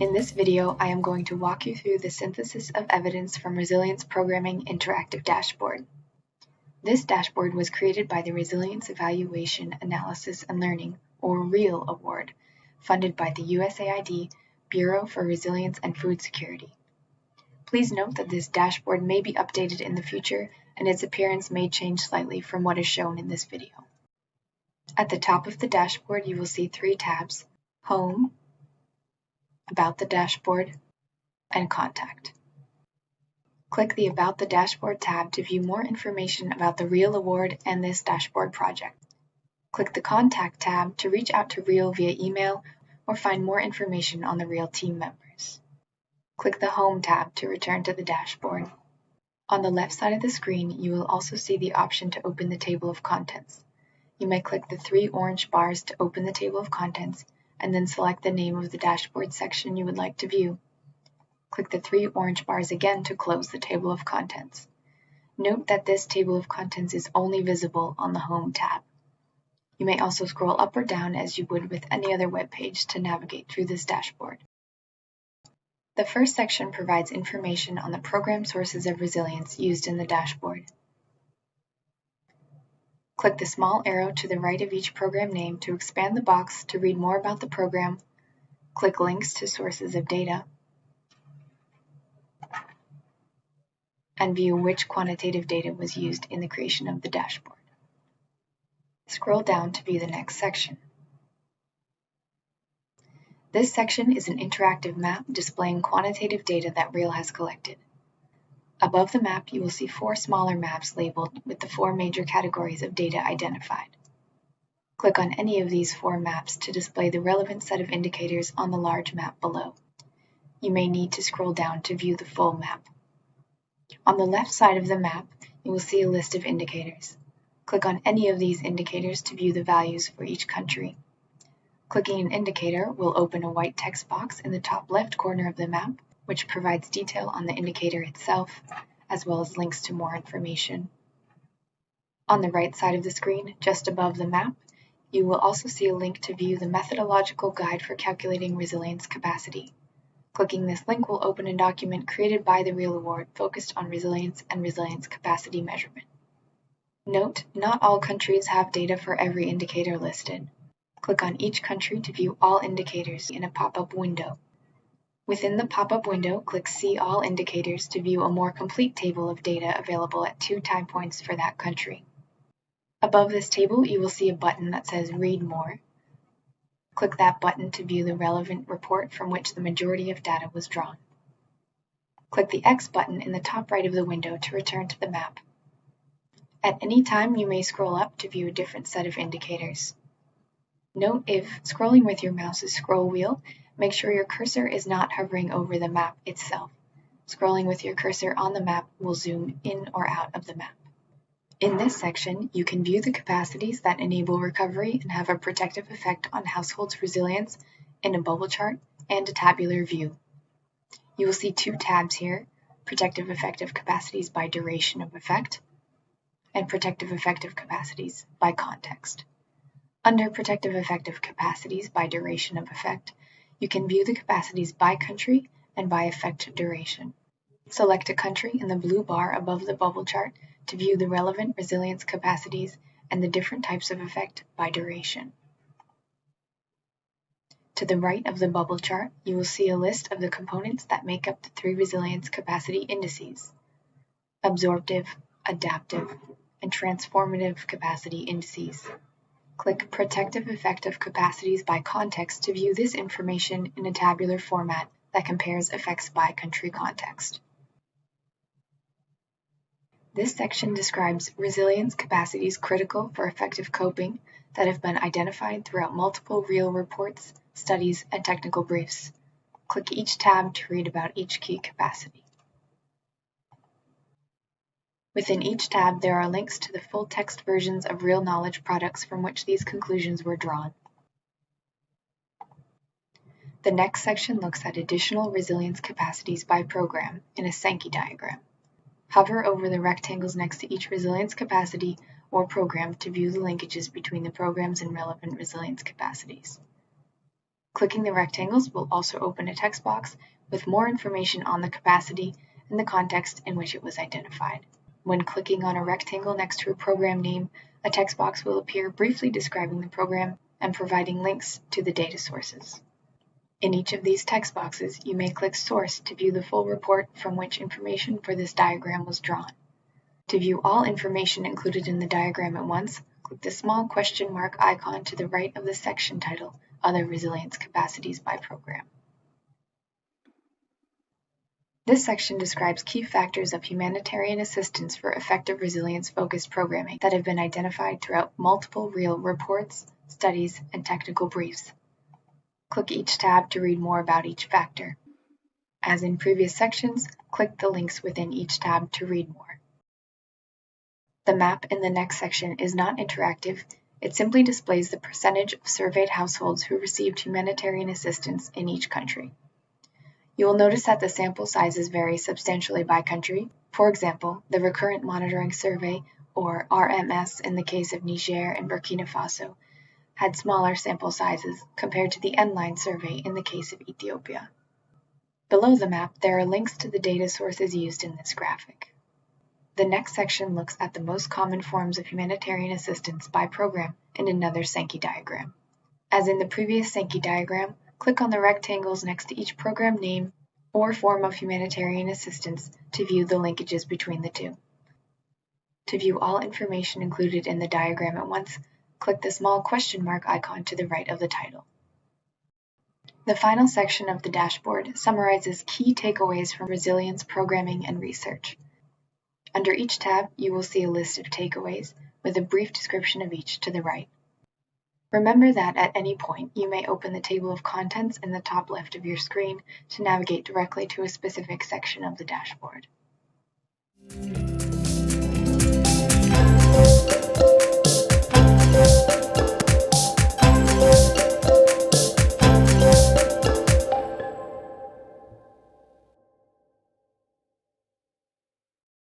In this video, I am going to walk you through the synthesis of evidence from Resilience Programming Interactive Dashboard. This dashboard was created by the Resilience Evaluation, Analysis, and Learning, or REAL Award, funded by the USAID Bureau for Resilience and Food Security. Please note that this dashboard may be updated in the future, and its appearance may change slightly from what is shown in this video. At the top of the dashboard, you will see three tabs: Home, About the Dashboard, and Contact. Click the About the Dashboard tab to view more information about the REAL Award and this dashboard project. Click the Contact tab to reach out to REAL via email or find more information on the REAL team members. Click the Home tab to return to the dashboard. On the left side of the screen, you will also see the option to open the table of contents. You may click the three orange bars to open the table of contents, and then select the name of the dashboard section you would like to view. Click the three orange bars again to close the table of contents. Note that this table of contents is only visible on the Home tab. You may also scroll up or down as you would with any other web page to navigate through this dashboard. The first section provides information on the program sources of resilience used in the dashboard. Click the small arrow to the right of each program name to expand the box to read more about the program. Click links to sources of data, and view which quantitative data was used in the creation of the dashboard. Scroll down to view the next section. This section is an interactive map displaying quantitative data that REAL has collected. Above the map, you will see four smaller maps labeled with the four major categories of data identified. Click on any of these four maps to display the relevant set of indicators on the large map below. You may need to scroll down to view the full map. On the left side of the map, you will see a list of indicators. Click on any of these indicators to view the values for each country. Clicking an indicator will open a white text box in the top left corner of the map, which provides detail on the indicator itself, as well as links to more information. On the right side of the screen, just above the map, you will also see a link to view the methodological guide for calculating resilience capacity. Clicking this link will open a document created by the REAL Award focused on resilience and resilience capacity measurement. Note, not all countries have data for every indicator listed. Click on each country to view all indicators in a pop-up window. Within the pop-up window, click See All Indicators to view a more complete table of data available at 2 time points for that country. Above this table, you will see a button that says Read More. Click that button to view the relevant report from which the majority of data was drawn. Click the X button in the top right of the window to return to the map. At any time, you may scroll up to view a different set of indicators. Note, if scrolling with your mouse's scroll wheel, make sure your cursor is not hovering over the map itself. Scrolling with your cursor on the map will zoom in or out of the map. In this section, you can view the capacities that enable recovery and have a protective effect on households' resilience in a bubble chart and a tabular view. You will see two tabs here: Protective Effective Capacities by Duration of Effect and Protective Effective Capacities by Context. Under Protective Effective Capacities by Duration of Effect, you can view the capacities by country and by effect duration. Select a country in the blue bar above the bubble chart to view the relevant resilience capacities and the different types of effect by duration. To the right of the bubble chart, you will see a list of the components that make up the three resilience capacity indices: absorptive, adaptive, and transformative capacity indices. Click Protective Effective Capacities by Context to view this information in a tabular format that compares effects by country context. This section describes resilience capacities critical for effective coping that have been identified throughout multiple REAL reports, studies, and technical briefs. Click each tab to read about each key capacity. Within each tab, there are links to the full text versions of REAL knowledge products from which these conclusions were drawn. The next section looks at additional resilience capacities by program in a Sankey diagram. Hover over the rectangles next to each resilience capacity or program to view the linkages between the programs and relevant resilience capacities. Clicking the rectangles will also open a text box with more information on the capacity and the context in which it was identified. When clicking on a rectangle next to a program name, a text box will appear briefly describing the program and providing links to the data sources. In each of these text boxes, you may click Source to view the full report from which information for this diagram was drawn. To view all information included in the diagram at once, click the small question mark icon to the right of the section title, Other Resilience Capacities by Program. This section describes key factors of humanitarian assistance for effective resilience-focused programming that have been identified throughout multiple real reports, studies, and technical briefs. Click each tab to read more about each factor. As in previous sections, click the links within each tab to read more. The map in the next section is not interactive. It simply displays the percentage of surveyed households who received humanitarian assistance in each country. You will notice that the sample sizes vary substantially by country. For example, the Recurrent Monitoring Survey, or RMS in the case of Niger and Burkina Faso, had smaller sample sizes compared to the N-line survey in the case of Ethiopia. Below the map, there are links to the data sources used in this graphic. The next section looks at the most common forms of humanitarian assistance by program in another Sankey diagram. As in the previous Sankey diagram, click on the rectangles next to each program name or form of humanitarian assistance to view the linkages between the two. To view all information included in the diagram at once, click the small question mark icon to the right of the title. The final section of the dashboard summarizes key takeaways from resilience programming and research. Under each tab, you will see a list of takeaways with a brief description of each to the right. Remember that at any point, you may open the table of contents in the top left of your screen to navigate directly to a specific section of the dashboard.